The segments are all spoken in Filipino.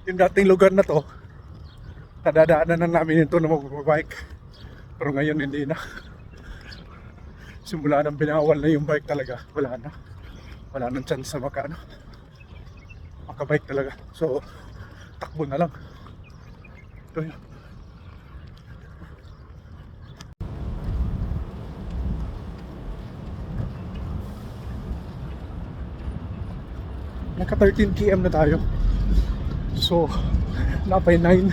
Yung dating lugar na to, nadadaanan na namin ito na magbabike. Pero ngayon hindi na. Simula nang binawal na yung bike talaga, wala na. Wala nang chance sa makabike talaga. So, takbo na lang. Ito yun. Naka 13 km na tayo. So, napay 9.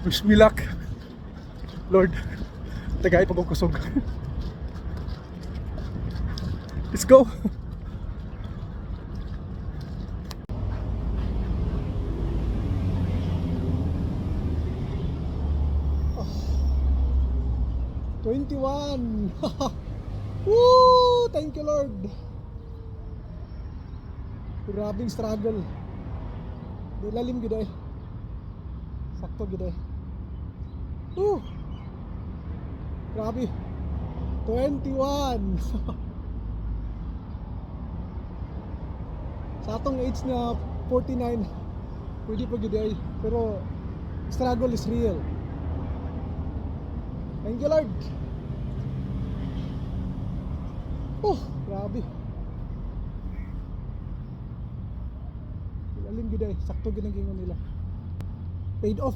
Wish me luck. Lord, tagay pag kusog. Let's go. Oh, 21. Woo! Thank you, Lord. Grabing struggle. Di lalim gid eh. Sakto gid eh. Grabe. 21. Sa atong age na 49, pwede pa gid eh. Pero struggle is real. Thank you, Lord. Grabe. Lalim gid eh. Sakto gid ang gingon nila. Paid off.